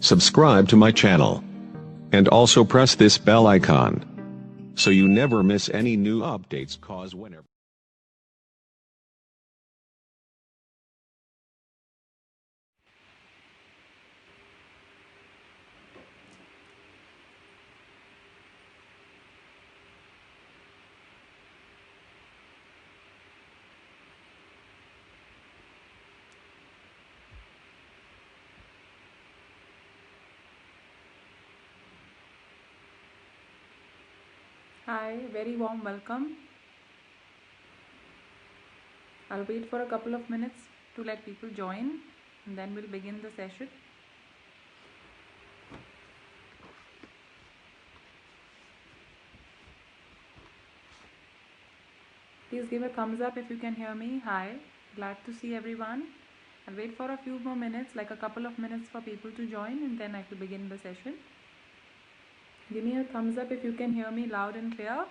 subscribe to my channel, and also press this bell icon so you never miss any new updates, cause whenever Hi, very warm welcome. I'll wait for a couple of minutes to let people join and then we'll begin the session. Please give a thumbs up if you can hear me. Hi, glad to see everyone. I'll wait for a few more minutes, like a couple of minutes for people to join and then I will begin the session. Give me a thumbs up if you can hear me loud and clear.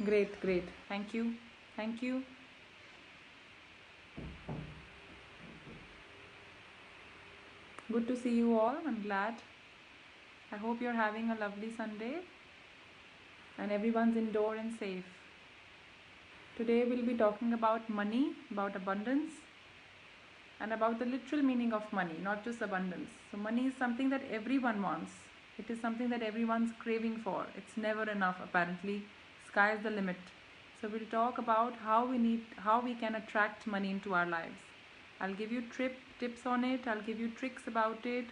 Great, great. Thank you. Thank you. Good to see you all. I'm glad. I hope you're having a lovely Sunday and everyone's indoor and safe. Today we'll be talking about money, about abundance, and about the literal meaning of money, not just abundance. So money is something that everyone wants. It is something that everyone's craving for. It's never enough apparently. Sky is the limit. So we'll talk about how we can attract money into our lives. I'll give you tips on it. I'll give you tricks about it.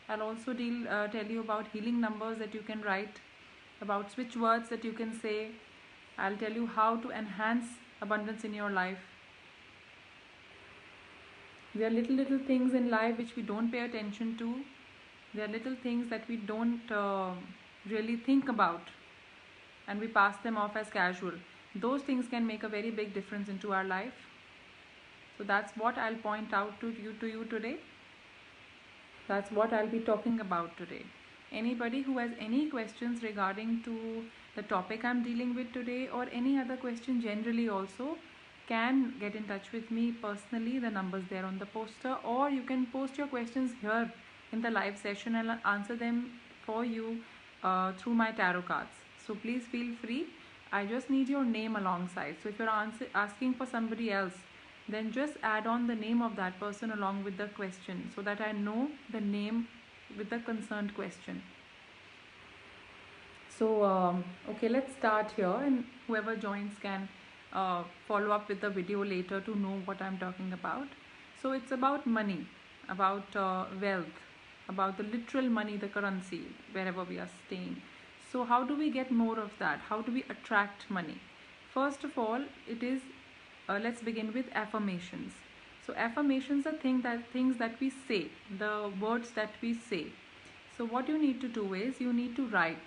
I'll also tell you about healing numbers that you can write, about switch words that you can say. I'll tell you how to enhance abundance in your life. There are little things in life which we don't pay attention to. There are little things that we don't really think about and we pass them off as casual. Those things can make a very big difference into our life. So that's what I'll point out to you today. That's what I'll be talking about today. Anybody who has any questions regarding to the topic I'm dealing with today or any other question generally also can get in touch with me personally. The number's there on the poster, or you can post your questions here in the live session and I'll answer them for you through my tarot cards. So please feel free. I just need your name alongside. So if you're asking for somebody else, then just add on the name of that person along with the question so that I know the name with the concerned question. So okay, let's start here and whoever joins can follow up with the video later to know what I'm talking about. So it's about money, about wealth, about the literal money, the currency, wherever we are staying. So how do we get more of that? How do we attract money? First of all, it is let's begin with affirmations. So affirmations are things that we say, the words that we say. So what you need to do is you need to write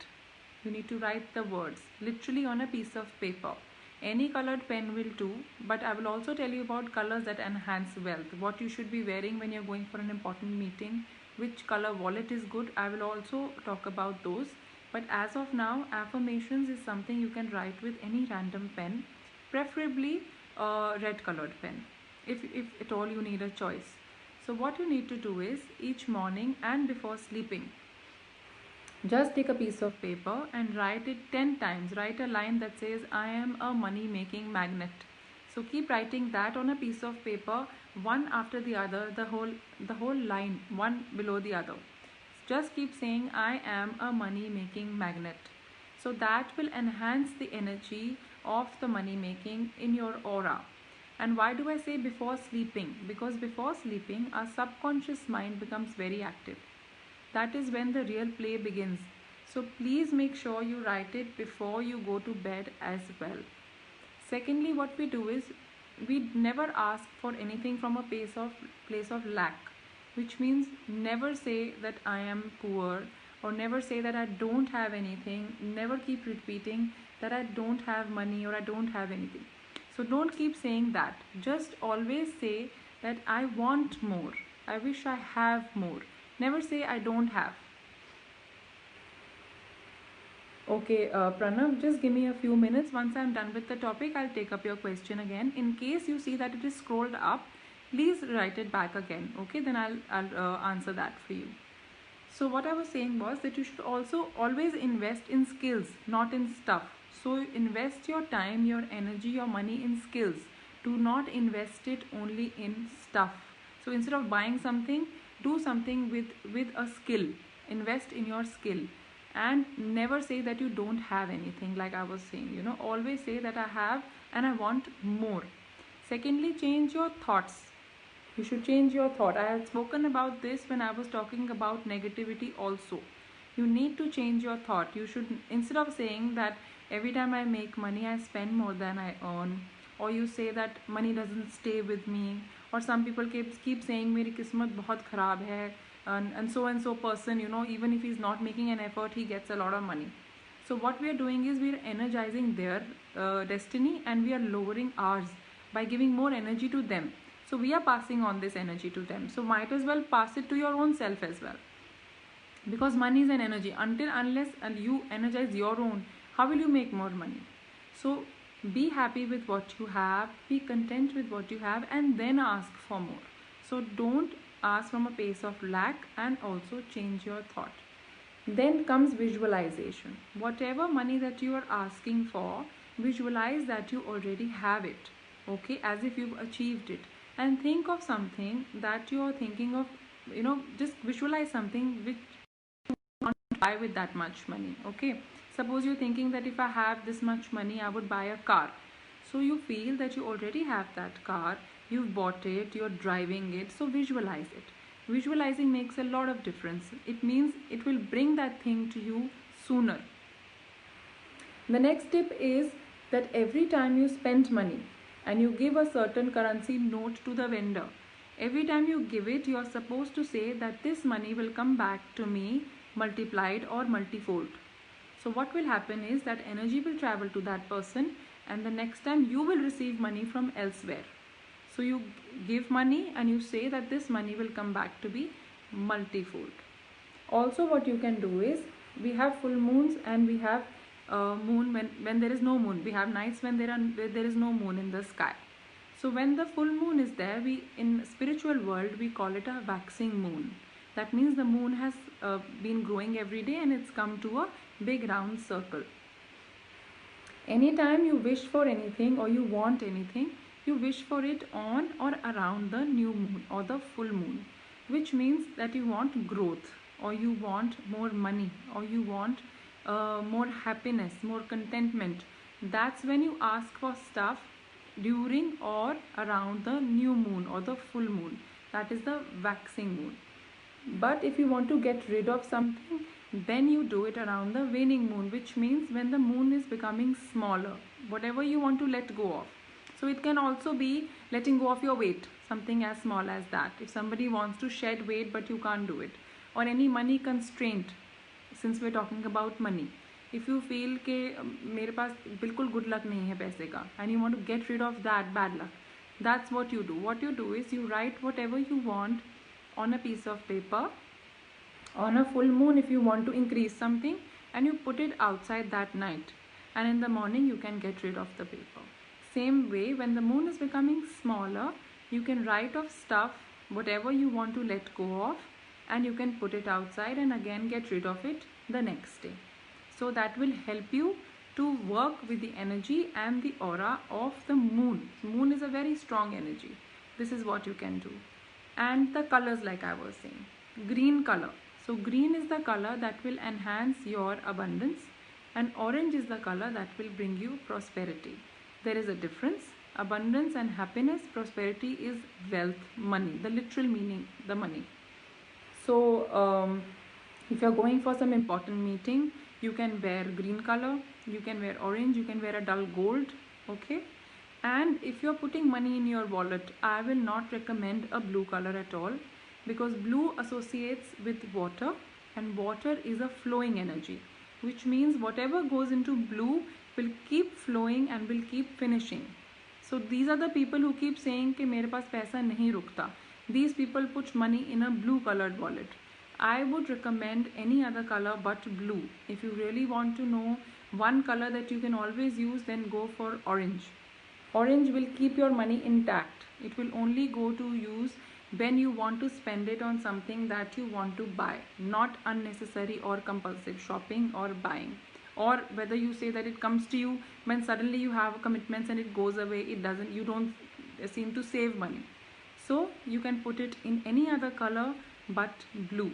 the words literally on a piece of paper. Any colored pen will do, but I will also tell you about colors that enhance wealth, what you should be wearing when you're going for an important meeting, which color wallet is good. I will also talk about those. But as of now, affirmations is something you can write with any random pen, preferably a red colored pen, if at all you need a choice. So what you need to do is each morning and before sleeping, just take a piece of paper and write it 10 times. Write a line that says, I am a money making magnet. So keep writing that on a piece of paper, one after the other, the whole line, one below the other. Just keep saying, I am a money making magnet. So that will enhance the energy of the money making in your aura. And why do I say before sleeping? Because before sleeping, our subconscious mind becomes very active. That is when the real play begins. So please make sure you write it before you go to bed as well. Secondly, what we do is we never ask for anything from a place of lack, which means never say that I am poor, or never say that I don't have anything. Never keep repeating that I don't have money or I don't have anything. So don't keep saying that. Just always say that I want more, I wish I have more. Never say I don't have. Okay, Pranav, just give me a few minutes. Once I'm done with the topic, I'll take up your question again. In case you see that it is scrolled up, please write it back again. Okay, then I'll answer that for you. So what I was saying was that you should also always invest in skills, not in stuff. So invest your time, your energy, your money in skills. Do not invest it only in stuff. So instead of buying something, do something with a skill. Invest in your skill, and never say that you don't have anything. Like I was saying, always say that I have and I want more. Secondly, change your thoughts. You should change your thought. I had spoken about this when I was talking about negativity also. You need to change your thought. You should, instead of saying that every time I make money I spend more than I earn, or you say that money doesn't stay with me, or some people keep saying मेरी किस्मत बहुत ख़राब है, and so person, even if he's not making an effort, he gets a lot of money. So what we are doing is we are energizing their destiny, and we are lowering ours by giving more energy to them. So we are passing on this energy to them. So might as well pass it to your own self as well, because money is an energy. Unless you energize your own, how will you make more money? So be happy with what you have, be content with what you have, and then ask for more. So don't ask from a place of lack, and also change your thought. Then comes visualization. Whatever money that you are asking for, visualize that you already have it, okay, as if you've achieved it. And think of something that you are thinking of, just visualize something which you want to buy with that much money, okay. Suppose you're thinking that if I have this much money, I would buy a car. So you feel that you already have that car, you've bought it, you're driving it, so visualize it. Visualizing makes a lot of difference. It means it will bring that thing to you sooner. The next tip is that every time you spend money and you give a certain currency note to the vendor, every time you give it, you are supposed to say that this money will come back to me multiplied or multifold. So what will happen is that energy will travel to that person, and the next time you will receive money from elsewhere. So you give money and you say that this money will come back to be multifold. Also what you can do is, we have full moons and we have moon when there is no moon. We have nights when there is no moon in the sky. So when the full moon is there, we in spiritual world we call it a waxing moon. That means the moon has been growing every day and it's come to a big round circle. Anytime you wish for anything or you want anything, you wish for it on or around the new moon or the full moon, which means that you want growth, or you want more money, or you want more happiness, more contentment. That's when you ask for stuff during or around the new moon or the full moon. That is the waxing moon. But if you want to get rid of something, then you do it around the waning moon, which means when the moon is becoming smaller, whatever you want to let go of. So it can also be letting go of your weight, something as small as that. If somebody wants to shed weight but you can't do it, or any money constraint, since we're talking about money. If you feel कि मेरे पास बिल्कुल good luck नहीं है पैसे का, and you want to get rid of that bad luck, that's what you do. What you do is you write whatever you want on a piece of paper on a full moon if you want to increase something, and you put it outside that night, and in the morning you can get rid of the paper. Same way, when the moon is becoming smaller, you can write off stuff, whatever you want to let go of, and you can put it outside and again get rid of it the next day. So that will help you to work with the energy and the aura of the moon. Moon is a very strong energy. This is what you can do. And the colors, like I was saying, green color. So green is the color that will enhance your abundance, and orange is the color that will bring you prosperity. There is a difference. Abundance and happiness, prosperity is wealth, money, the literal meaning, the money. So if you're going for some important meeting, you can wear green color, you can wear orange, you can wear a dull gold, okay. And if you're putting money in your wallet, I will not recommend a blue color at all, because blue associates with water, and water is a flowing energy, which means whatever goes into blue will keep flowing and will keep finishing. So So these are the people who keep saying कि मेरे पास पैसा नहीं रुकता. These people put money in a blue colored wallet. I would recommend any other color but blue. If you really want to know one color that you can always use, then go for orange. Orange will keep your money intact. It will only go to use when you want to spend it on something that you want to buy, not unnecessary or compulsive shopping or buying. Or whether you say that it comes to you when suddenly you have commitments and it goes away, you don't seem to save money. So you can put it in any other color but blue.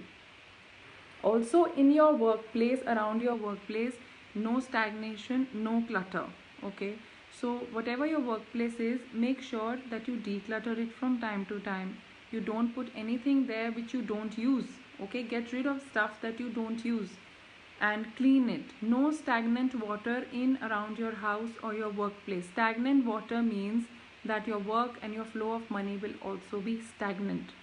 Also in your workplace, around your workplace, no stagnation, no clutter. Okay, so whatever your workplace is, make sure that you declutter it from time to time. You don't put anything there which you don't use. Okay, get rid of stuff that you don't use and clean it. No stagnant water in around your house or your workplace. Stagnant water means that your work and your flow of money will also be stagnant.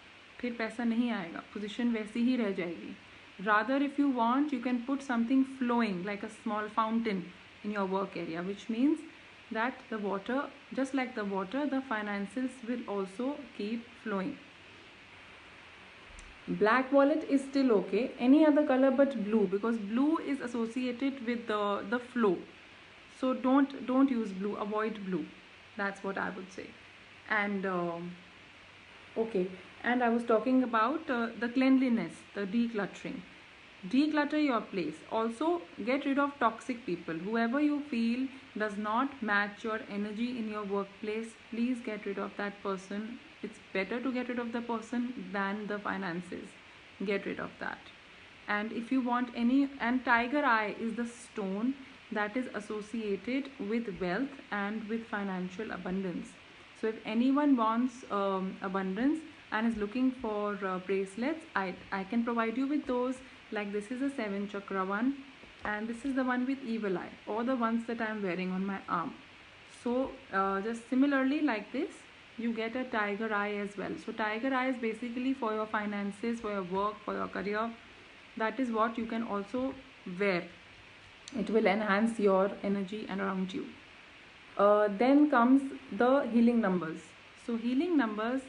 फिर पैसा नहीं आएगा, position वैसी ही रह जाएगी. Rather, if you want, you can put something flowing like a small fountain in your work area, which means that the water, just like the water, the finances will also keep flowing. Black wallet is still okay, any other color but blue, because blue is associated with the flow. So don't use blue, avoid blue. That's what I would say. And okay, and I was talking about the cleanliness, the decluttering. Declutter your place. Also get rid of toxic people. Whoever you feel does not match your energy in your workplace, please get rid of that person. It's better to get rid of the person than the finances. Get rid of that. And if you want and tiger eye is the stone that is associated with wealth and with financial abundance. So if anyone wants abundance and is looking for bracelets, I can provide you with those. Like this is a 7 chakra one, and this is the one with evil eye, or the ones that I am wearing on my arm. So just similarly like this, you get a tiger eye as well. So tiger eye is basically for your finances, for your work, for your career. That is what you can also wear. It will enhance your energy around you. Then comes the healing numbers. So healing numbers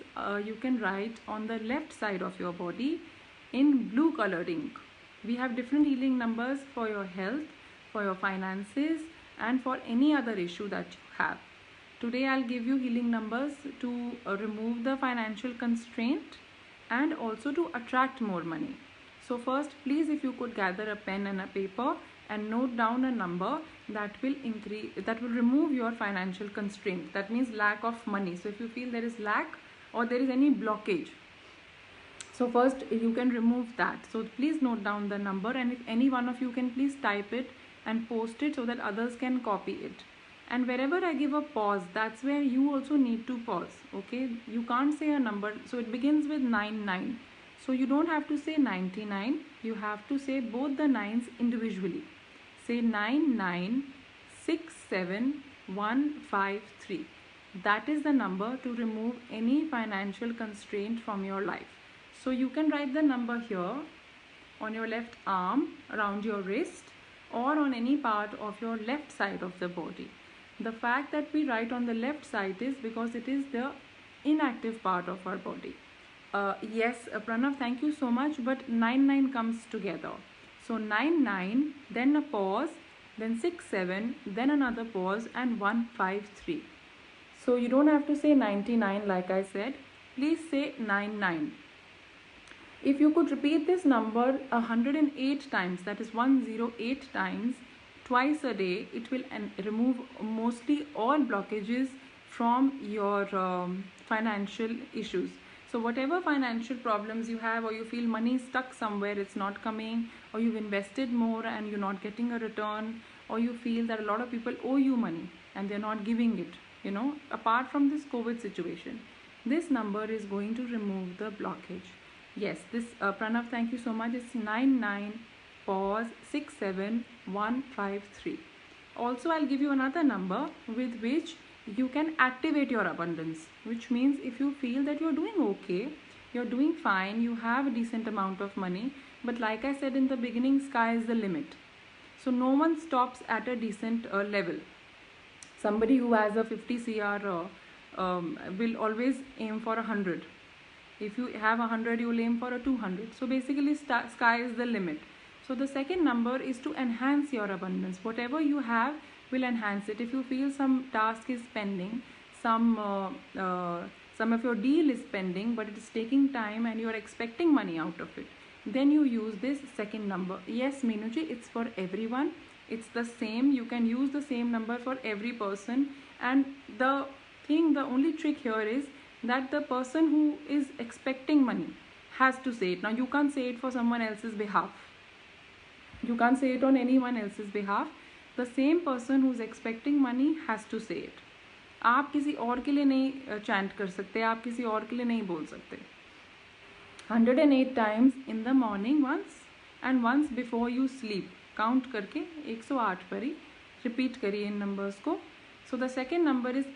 you can write on the left side of your body in blue colored ink. We have different healing numbers for your health, for your finances, and for any other issue that you have. Today I'll give you healing numbers to remove the financial constraint and also to attract more money. So first, please, if you could gather a pen and a paper and note down a number that will remove your financial constraint. That means lack of money. So if you feel there is lack or there is any blockage, so first you can remove that. So please note down the number, and if any one of you can please type it and post it so that others can copy it. And wherever I give a pause, that's where you also need to pause. Okay, you can't say a number. So it begins with 99. So you don't have to say 99. You have to say both the nines individually. Say 9967153. That is the number to remove any financial constraint from your life. So you can write the number here on your left arm, around your wrist, or on any part of your left side of the body. The fact that we write on the left side is because it is the inactive part of our body. Yes, Pranav, thank you so much, but 99 comes together. So 99, then a pause, then 67, then another pause, and 153. So you don't have to say 99 like I said. Please say 99. If you could repeat this number 108 times, that is 108 times, twice a day, it will remove mostly all blockages from your financial issues. So whatever financial problems you have, or you feel money is stuck somewhere, it's not coming, or you've invested more and you're not getting a return, or you feel that a lot of people owe you money and they're not giving it, apart from this COVID situation, this number is going to remove the blockage. Yes, this Pranav, thank you so much. It's 99 pause 67153. Also, I'll give you another number with which you can activate your abundance, which means if you feel that you're doing okay, you're doing fine, you have a decent amount of money, but like I said in the beginning, sky is the limit. So no one stops at a decent level. Somebody who has a 50 cr will always aim for 100. If you have 100, you will aim for a 200. So basically sky is the limit. So the second number is to enhance your abundance. Whatever you have will enhance it. If you feel some task is pending, some of your deal is pending, but it is taking time and you are expecting money out of it, then you use this second number. Yes, Meenuji, it's for everyone. It's the same. You can use the same number for every person. And the only trick here is that the person who is expecting money has to say it. Now you can't say it for someone else's behalf. You can't say it on anyone else's behalf. The same person who's expecting money has to say it. आप किसी और के लिए नहीं chant कर सकते, आप किसी और के लिए नहीं बोल सकते. 108 times in the morning once and once before you sleep. Count करके 108 पर ही repeat करिए इन numbers को. So the second number is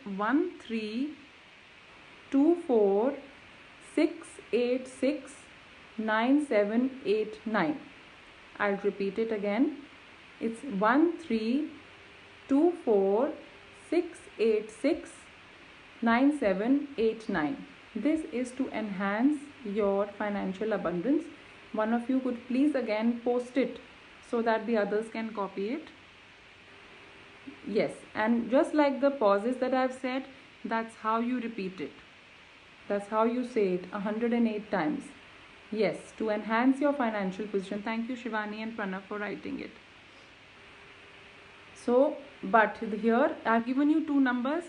1324686979. I'll repeat it again. It's 1324686979. This is to enhance your financial abundance. One of you could please again post it so that the others can copy it. Yes, and just like the pauses that I've said, that's how you repeat it. That's how you say it 108 times. Yes, to enhance your financial position. Thank you, Shivani and Pranav, for writing it. So, but here I've given you two numbers.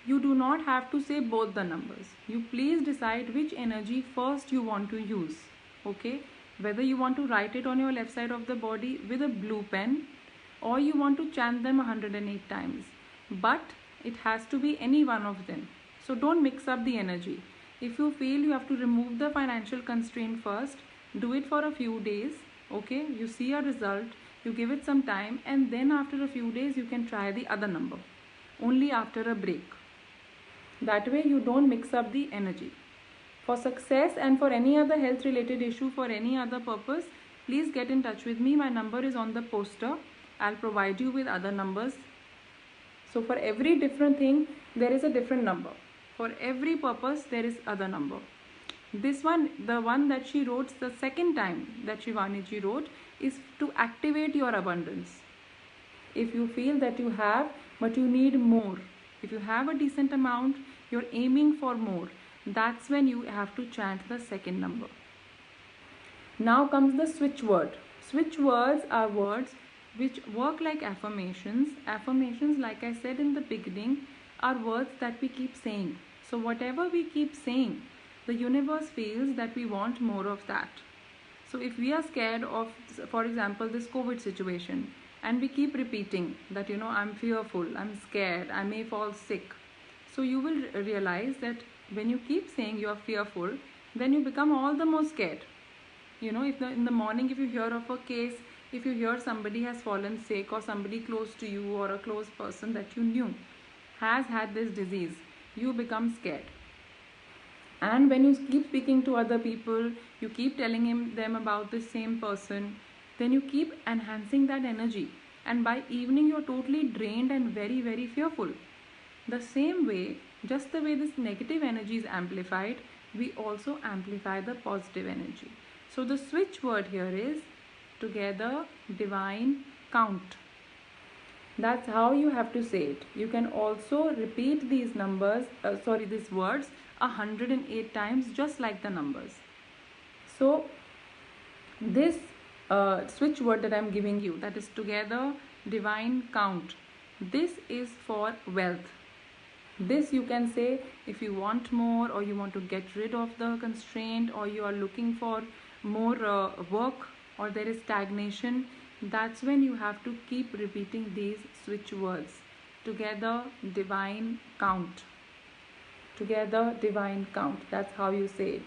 You do not have to say both the numbers. You please decide which energy first you want to use. Okay, whether you want to write it on your left side of the body with a blue pen, or you want to chant them 108 times. But it has to be any one of them. So don't mix up the energy. If you feel you have to remove the financial constraint first, do it for a few days. Okay, you see a result, you give it some time, and then after a few days you can try the other number. Only after a break. That way you don't mix up the energy. For success and for any other health related issue, for any other purpose, please get in touch with me. My number is on the poster. I'll provide you with other numbers. So for every different thing, there is a different number. For every purpose, there is other number. This one, the one that she wrote the second time that Shivani ji wrote, is to activate your abundance. If you feel that you have, but you need more. If you have a decent amount, you're aiming for more. That's when you have to chant the second number. Now comes the switch word. Switch words are words which work like affirmations. Affirmations, like I said in the beginning, are words that we keep saying. So whatever we keep saying, the universe feels that we want more of that. So if we are scared of, for example, this COVID situation, and we keep repeating that, I'm fearful, I'm scared, I may fall sick. So you will realize that when you keep saying you are fearful, then you become all the more scared. If in the morning, if you hear of a case, if you hear somebody has fallen sick, or somebody close to you or a close person that you knew has had this disease, you become scared. And when you keep speaking to other people, you keep telling them about the same person, then you keep enhancing that energy. And by evening, you're totally drained and very, very fearful. The same way, just the way this negative energy is amplified, we also amplify the positive energy. So the switch word here is together, divine, count. That's how you have to say it. You can also repeat these these words 108 times, just like the numbers. So this switch word that I'm giving you, that is together, divine, count, this is for wealth. This you can say if you want more, or you want to get rid of the constraint, or you are looking for more work, or there is stagnation. That's when you have to keep repeating these switch words. Together, divine, count. Together, divine, count. That's how you say it.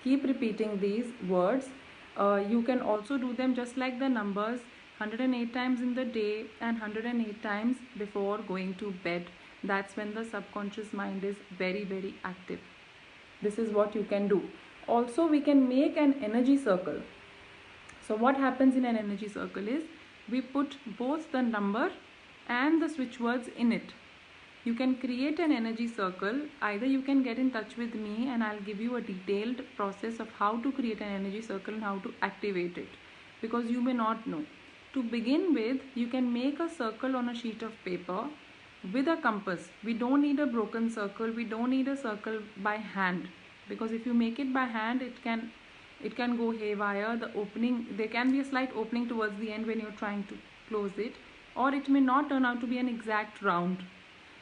Keep repeating these words. You can also do them just like the numbers, 108 times in the day and 108 times before going to bed. That's when the subconscious mind is very, very active. This is what you can do. Also, we can make an energy circle. So what happens in an energy circle is we put both the number and the switch words in it. You can create an energy circle. Either you can get in touch with me and I'll give you a detailed process of how to create an energy circle and how to activate it, because you may not know. To begin with, you can make a circle on a sheet of paper with a compass. We don't need a broken circle. We don't need a circle by hand, because if you make it by hand, it can go haywire. The opening, there can be a slight opening towards the end when you're trying to close it, or it may not turn out to be an exact round.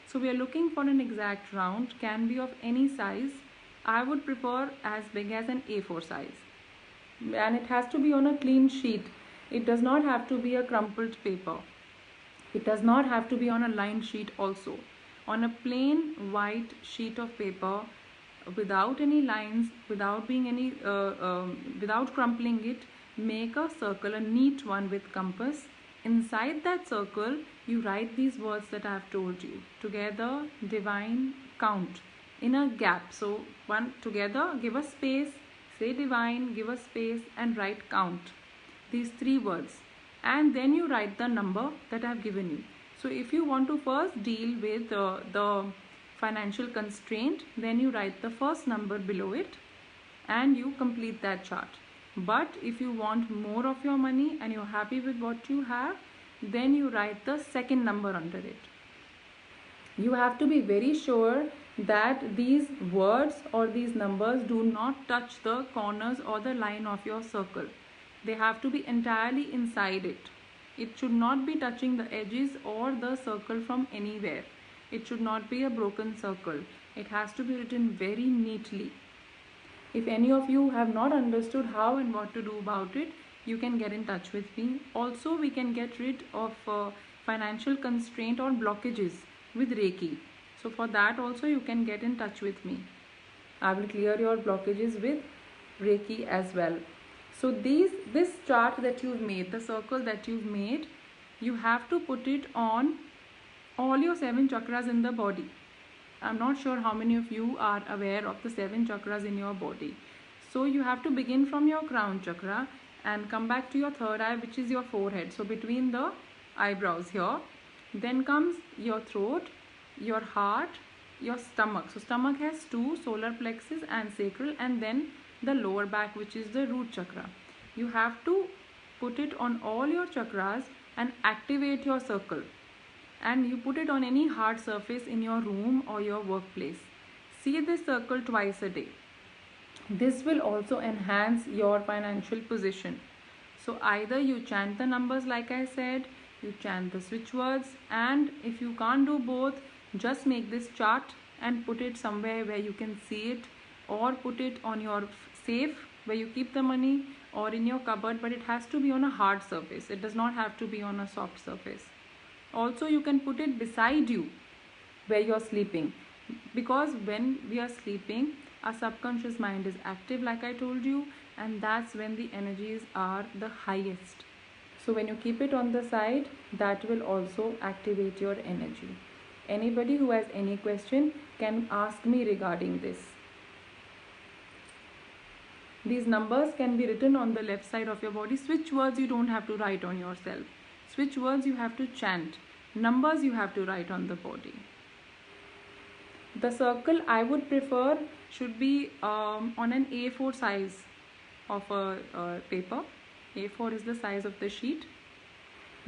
So we are looking for an exact round, can be of any size. I would prefer as big as an A4 size. And it has to be on a clean sheet. It does not have to be a crumpled paper. It does not have to be on a lined sheet also. On a plain white sheet of paper, without any lines, without crumpling it, make a circle, a neat one with compass. Inside that circle, you write these words that I have told you. Together, divine, count. In a gap. So one together, give a space, say divine, give a space and write count. These 3 words. And then you write the number that I have given you. So if you want to first deal with the financial constraint, then you write the first number below it and you complete that chart. But if you want more of your money and you're happy with what you have, then you write the second number under it. You have to be very sure that these words or these numbers do not touch the corners or the line of your circle. They have to be entirely inside it. It should not be touching the edges or the circle from anywhere. It should not be a broken circle. It has to be written very neatly. If any of you have not understood how and what to do about it, you can get in touch with me. Also, we can get rid of financial constraint or blockages with Reiki. So for that also you can get in touch with me. I will clear your blockages with Reiki as well. So this chart that you've made, the circle that you've made, you have to put it on all your 7 chakras in the body. I'm not sure how many of you are aware of the 7 chakras in your body. So you have to begin from your crown chakra and come back to your third eye, which is your forehead. So between the eyebrows here. Then comes your throat, your heart, your stomach. So stomach has 2, solar plexus and sacral, and then the lower back, which is the root chakra. You have to put it on all your chakras and activate your circle. And you put it on any hard surface in your room or your workplace. See this circle twice a day. This will also enhance your financial position. So either you chant the numbers like I said, you chant the switch words, and if you can't do both, just make this chart and put it somewhere where you can see it, or put it on your safe where you keep the money, or in your cupboard, but it has to be on a hard surface. It does not have to be on a soft surface. Also, you can put it beside you where you're sleeping, because when we are sleeping, our subconscious mind is active like I told you, and that's when the energies are the highest. So when you keep it on the side, that will also activate your energy. Anybody who has any question can ask me regarding this. These numbers can be written on the left side of your body. Switch words you don't have to write on yourself. Switch words you have to chant. Numbers you have to write on the body. The circle I would prefer should be on an A4 size of a paper. A4 is the size of the sheet.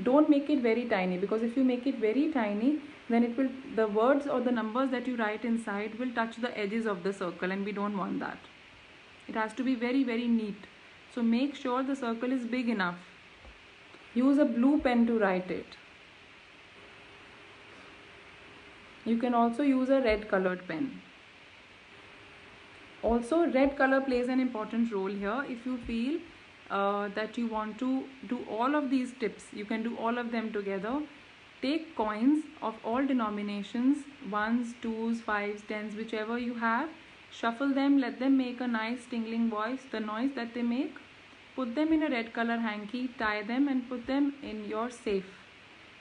Don't make it very tiny, because if you make it very tiny, then the words or the numbers that you write inside will touch the edges of the circle, and we don't want that. It has to be very, very neat. So make sure the circle is big enough. Use a blue pen to write it. You can also use a red colored pen. Also, red color plays an important role here. If you feel that you want to do all of these tips, you can do all of them together. Take coins of all denominations, 1s, 2s, 5s, 10s, whichever you have. Shuffle them, let them make a nice tingling voice, the noise that they make. Put them in a red color hanky, tie them and put them in your safe.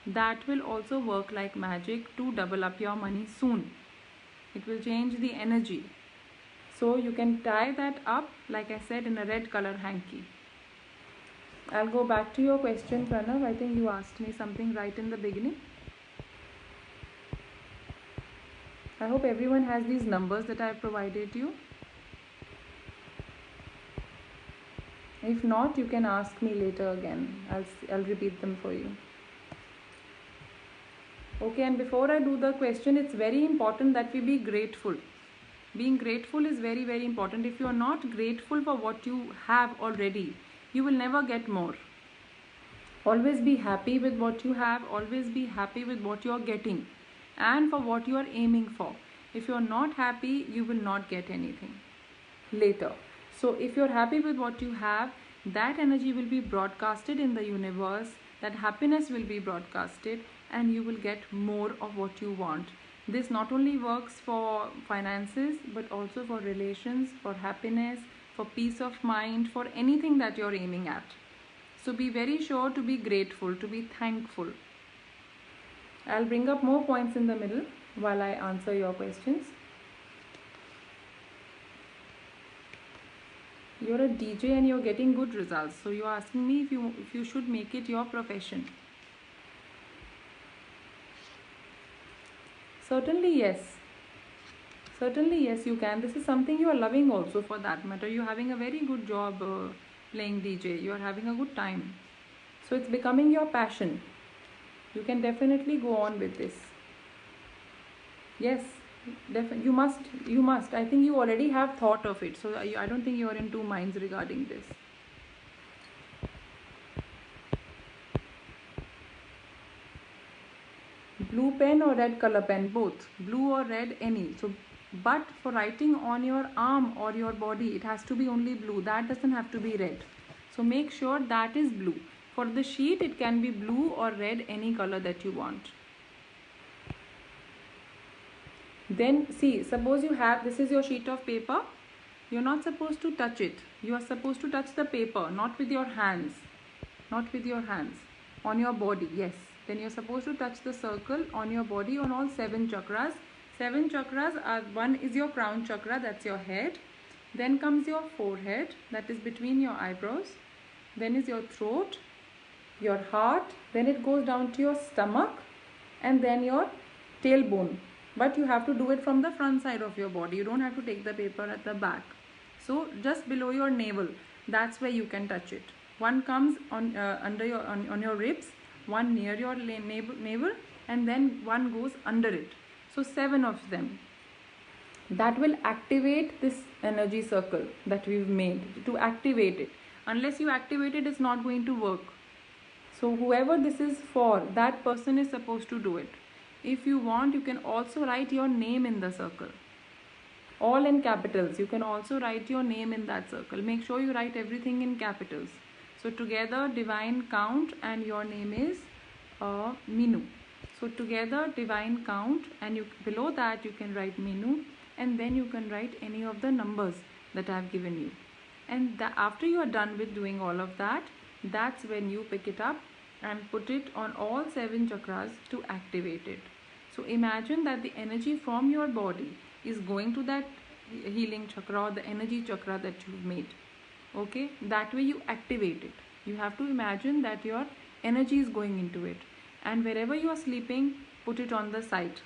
That will also work like magic to double up your money soon. It will change the energy. So you can tie that up, like I said, in a red color hanky. I'll go back to your question, Pranav. I think you asked me something right in the beginning. I hope everyone has these numbers that I have provided you. If not, you can ask me later again. I'll repeat them for you. Okay, and before I do the question, it's very important that we be grateful. Being grateful is very, very important. If you are not grateful for what you have already, you will never get more. Always be happy with what you have. Always be happy with what you are getting and for what you are aiming for. If you are not happy, you will not get anything later. So if you're happy with what you have, that energy will be broadcasted in the universe, that happiness will be broadcasted, and you will get more of what you want. This not only works for finances, but also for relations, for happiness, for peace of mind, for anything that you're aiming at. So be very sure to be grateful, to be thankful. I'll bring up more points in the middle while I answer your questions. You're a DJ and you're getting good results. So you're asking me if you should make it your profession. Certainly yes. Certainly yes, you can. This is something you are loving also, for that matter. You're having a very good job playing DJ. You're having a good time. So it's becoming your passion. You can definitely go on with this. Yes, you must. I think you already have thought of it. So I don't think you are in two minds regarding this. Blue pen or red color pen? Both. Blue or red, any. So, but for writing on your arm or your body, it has to be only blue. That doesn't have to be red. So make sure that is blue. For the sheet, it can be blue or red, any color that you want. Then see, suppose you have, this is your sheet of paper. You're not supposed to touch it. You are supposed to touch the paper, not with your hands. Not with your hands. On your body, yes. Then you're supposed to touch the circle on your body on all 7 chakras. 7 chakras are, one is your crown chakra, that's your head. Then comes your forehead, that is between your eyebrows. Then is your throat, your heart. Then it goes down to your stomach, and then your tailbone. But you have to do it from the front side of your body. You don't have to take the paper at the back. So just below your navel, that's where you can touch it. One comes on under your on your ribs, one near your navel, and then one goes under it. So 7 of them. That will activate this energy circle that we've made. To activate it, unless you activate it, it's not going to work. So whoever this is for, that person is supposed to do it. If you want, you can also write your name in the circle, all in capitals. You can also write your name in that circle. Make sure you write everything in capitals. So together, divine count, and your name is Minu. So together, divine count, and below that you can write Minu, and then you can write any of the numbers that I have given you. And after you are done with doing all of that, that's when you pick it up and put it on all 7 chakras to activate it. So imagine that the energy from your body is going to that healing chakra or the energy chakra that you've made. Okay, that way you activate it. You have to imagine that your energy is going into it, and wherever you are sleeping, put it on the side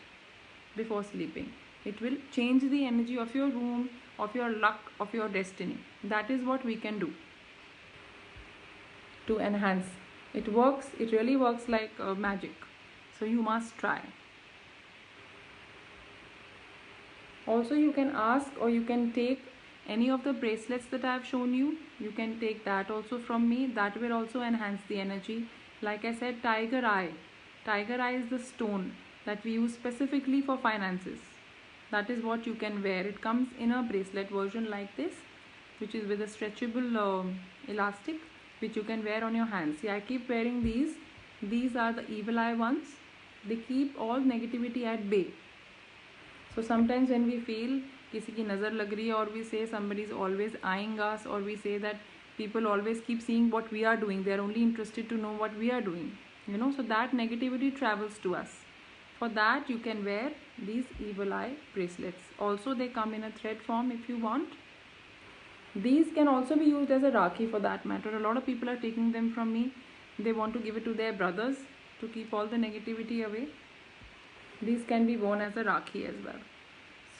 before sleeping. It will change the energy of your room, of your luck, of your destiny. That is what we can do to enhance. It works, it really works like magic. So you must try. Also, you can ask, or you can take any of the bracelets that I have shown you. You can take that also from me. That will also enhance the energy. Like I said, tiger eye. Tiger eye is the stone that we use specifically for finances. That is what you can wear. It comes in a bracelet version like this, which is with a stretchable elastic, which you can wear on your hands. See, I keep wearing these. These are the evil eye ones. They keep all negativity at bay. So sometimes when we feel किसी की नज़र लग रही है, or we say somebody is always eyeing us, or we say that people always keep seeing what we are doing, they are only interested to know what we are doing, so that negativity travels to us. For that, you can wear these evil eye bracelets. Also, they come in a thread form if you want. These can also be used as a Rakhi, for that matter. A lot of people are taking them from me. They want to give it to their brothers to keep all the negativity away. These can be worn as a Rakhi as well.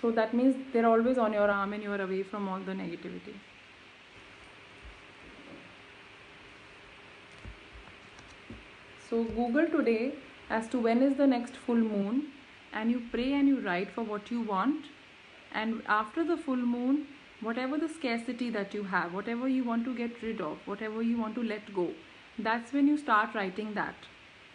So that means they're always on your arm and you are away from all the negativity. So Google today as to when is the next full moon, and you pray and you write for what you want. And after the full moon, whatever the scarcity that you have, whatever you want to get rid of, whatever you want to let go, that's when you start writing that.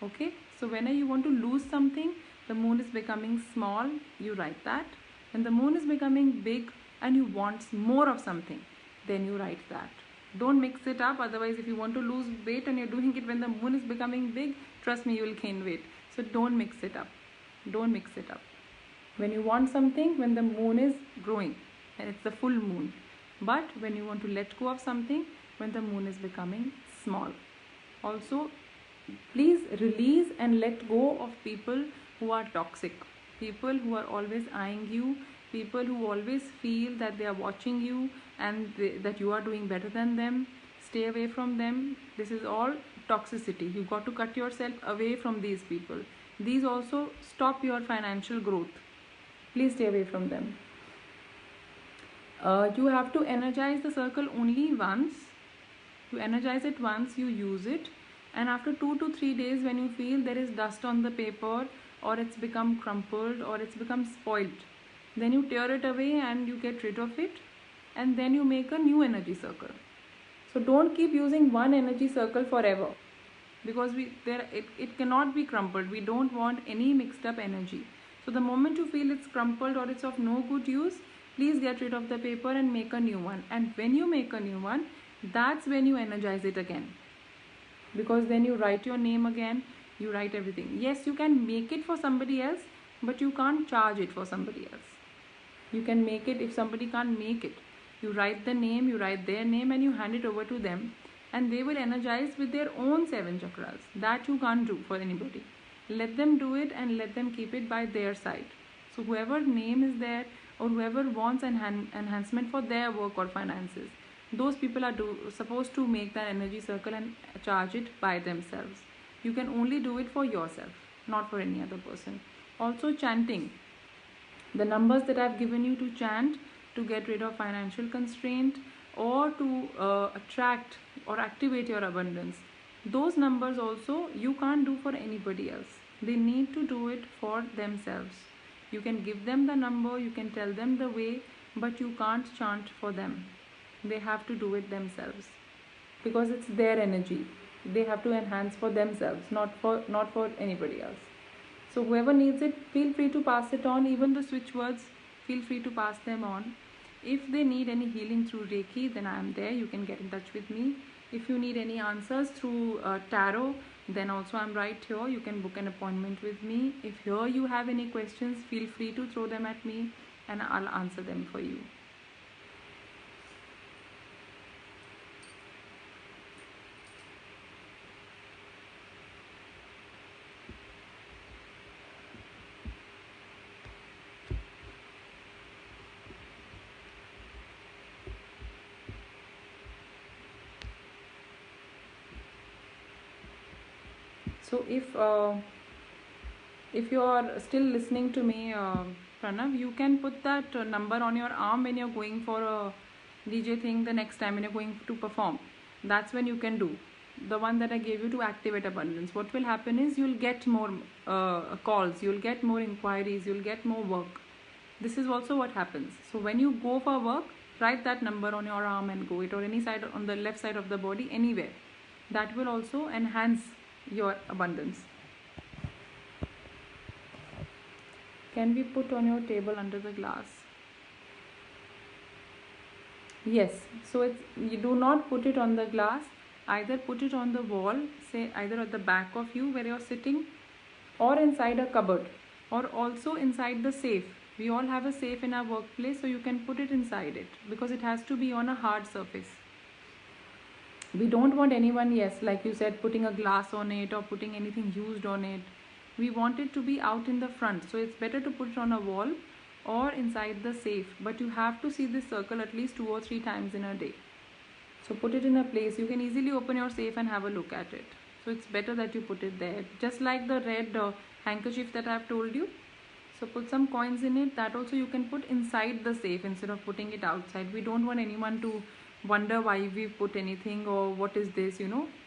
Okay, so whenever you want to lose something, the moon is becoming small, you write that. When the moon is becoming big and you want more of something, then you write that. Don't mix it up, otherwise if you want to lose weight and you're doing it when the moon is becoming big, trust me, you will gain weight. So don't mix it up. Don't mix it up. When you want something, when the moon is growing and it's the full moon. But when you want to let go of something, when the moon is becoming small. Also, please release and let go of people who are toxic, people who are always eyeing you, people who always feel that they are watching you and that you are doing better than them. Stay away from them. This is all toxicity. You got to cut yourself away from these people. These also stop your financial growth. Please stay away from them. You have to energize the circle only once. You energize it once, you use it, and after 2 to 3 days, when you feel there is dust on the paper, or it's become crumpled, or it's become spoiled, then you tear it away and you get rid of it, and then you make a new energy circle. So don't keep using one energy circle forever, because it cannot be crumpled. We don't want any mixed up energy. So the moment you feel it's crumpled or it's of no good use, please get rid of the paper and make a new one. And when you make a new one, that's when you energize it again, because then you write your name again, you write everything. Yes, you can make it for somebody else, but you can't charge it for somebody else. You can make it if somebody can't make it. You write the name, you write their name, and you hand it over to them, and they will energize with their own 7 chakras. That you can't do for anybody. Let them do it and let them keep it by their side. So whoever name is there, or whoever wants enhancement for their work or finances, those people are supposed to make that energy circle and charge it by themselves. You can only do it for yourself, not for any other person. Also, chanting. The numbers that I've given you to chant to get rid of financial constraint, or to attract or activate your abundance, those numbers also you can't do for anybody else. They need to do it for themselves. You can give them the number, you can tell them the way, but you can't chant for them. They have to do it themselves, because it's their energy. They have to enhance for themselves, not for anybody else. So whoever needs it, feel free to pass it on. Even the switch words, feel free to pass them on. If they need any healing through Reiki, then I am there. You can get in touch with me. If you need any answers through tarot, then also I'm right here. You can book an appointment with me. If here you have any questions, feel free to throw them at me and I'll answer them for you. So if you are still listening to me, Pranav, you can put that number on your arm when you're going for a DJ thing the next time when you're going to perform. That's when you can do the one that I gave you to activate abundance. What will happen is you'll get more calls, you'll get more inquiries, you'll get more work. This is also what happens. So when you go for work, write that number on your arm and go it, or any side, on the left side of the body, anywhere. That will also enhance your abundance. Can be put on your table under the glass. Yes, so you do not put it on the glass, either put it on the wall, say either at the back of you where you're sitting, or inside a cupboard, or also inside the safe. We all have a safe in our workplace, so you can put it inside it, because it has to be on a hard surface. We don't want anyone, yes, like you said, putting a glass on it or putting anything used on it. We want it to be out in the front, so it's better to put it on a wall or inside the safe, but you have to see this circle at least 2 or 3 times in a day. So put it in a place you can easily open your safe and have a look at it. So it's better that you put it there, just like the red handkerchief that I've told you. So put some coins in it. That also you can put inside the safe instead of putting it outside. We don't want anyone to wonder why we've put anything or what is this,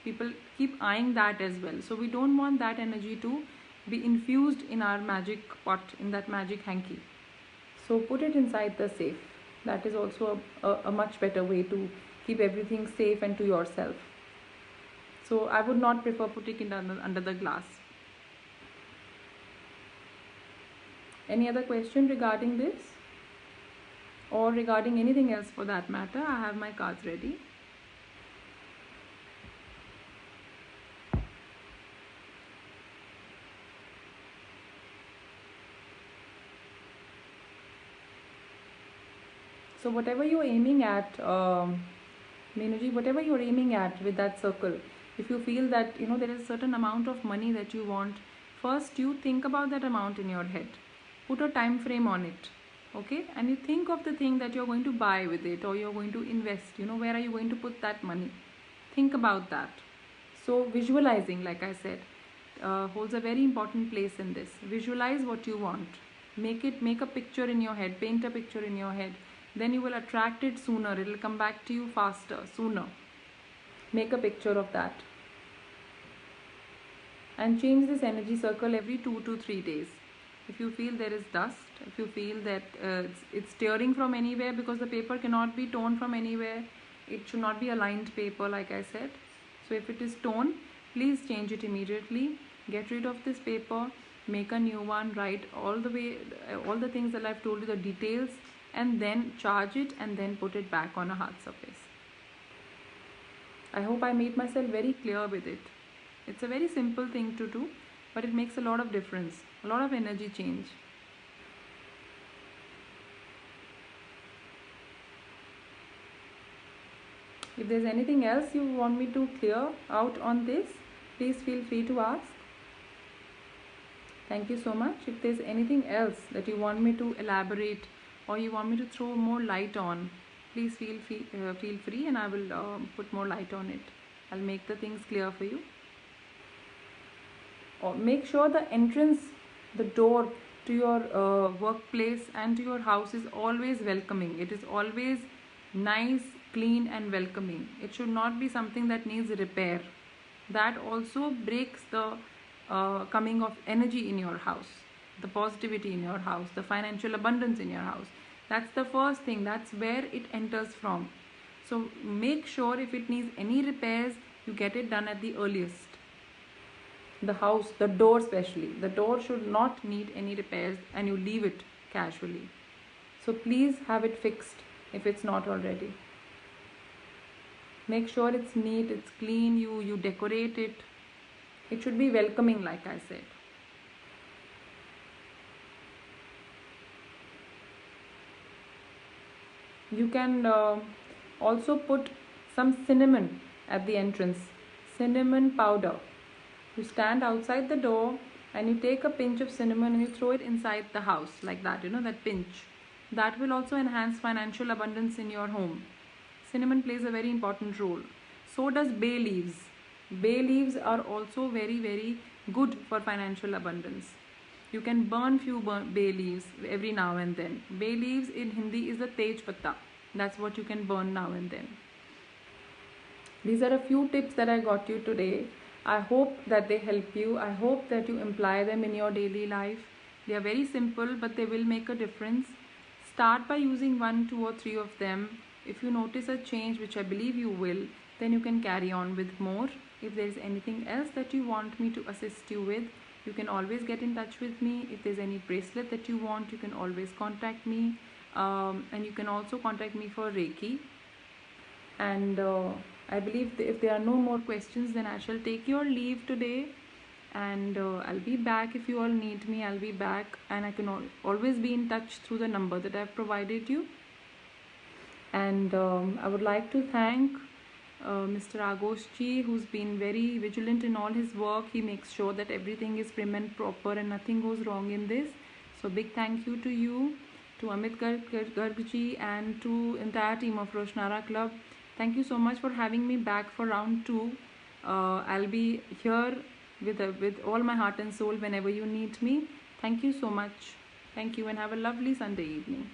people keep eyeing that as well. So we don't want that energy to be infused in our magic pot, in that magic hanky. So put it inside the safe. That is also a much better way to keep everything safe and to yourself. So I would not prefer putting it under the glass. Any other question regarding this? Or regarding anything else for that matter? I have my cards ready. So whatever you're aiming at, Meenuji, whatever you're aiming at with that circle, if you feel that there is a certain amount of money that you want, first you think about that amount in your head, put a time frame on it, okay, and you think of the thing that you're going to buy with it or you're going to invest. Where are you going to put that money? Think about that. So visualizing, like I said, holds a very important place in this. Visualize what you want, make a picture in your head, paint a picture in your head. Then you will attract it sooner. It will come back to you faster, sooner. Make a picture of that. And change this energy circle every 2 to 3 days. If you feel there is dust, if you feel that it's tearing from anywhere, because the paper cannot be torn from anywhere, it should not be a lined paper, like I said. So if it is torn, please change it immediately. Get rid of this paper, make a new one, write all the things that I've told you, the details, and then charge it and then put it back on a hard surface. I hope I made myself very clear with it. It's a very simple thing to do, but it makes a lot of difference, a lot of energy change. If there's anything else you want me to clear out on this, please feel free to ask. Thank you so much. If there's anything else that you want me to elaborate or you want me to throw more light on, please feel free and I will put more light on it. I'll make the things clear for you. Or make sure the entrance, the door to your workplace and to your house is always welcoming. It is always nice, clean and welcoming. It should not be something that needs repair. That also breaks the coming of energy in your house, the positivity in your house, the financial abundance in your house. That's the first thing. That's where it enters from. So make sure if it needs any repairs, you get it done at the earliest. The house, the door especially, the door should not need any repairs and you leave it casually. So please have it fixed if it's not already. Make sure it's neat, it's clean, you decorate it. It should be welcoming, like I said. You can also put some cinnamon at the entrance, cinnamon powder. You stand outside the door and you take a pinch of cinnamon and you throw it inside the house like that, that pinch. That will also enhance financial abundance in your home. Cinnamon plays a very important role. So does bay leaves. Bay leaves are also very, very good for financial abundance. You can burn few bay leaves every now and then. Bay leaves in Hindi is the tej patta. That's what you can burn now and then. These are a few tips that I got you today. I hope that they help you. I hope that you imply them in your daily life. They are very simple, but they will make a difference. Start by using 1, 2 or 3 of them. If you notice a change, which I believe you will, then you can carry on with more. If there is anything else that you want me to assist you with, you can always get in touch with me. If there's any bracelet that you want, you can always contact me. And you can also contact me for Reiki. And I believe if there are no more questions, then I shall take your leave today. And I'll be back if you all need me. I'll be back, and I can always be in touch through the number that I've provided you. And I would like to thank Mr. Agoshji, who's been very vigilant in all his work. He makes sure that everything is prim and proper and nothing goes wrong in this. So big thank you to you, to Amit Gargji, and to entire team of Roshnara Club. Thank you so much for having me back for round 2. I'll be here with all my heart and soul whenever you need me. Thank you so much. Thank you and have a lovely Sunday evening.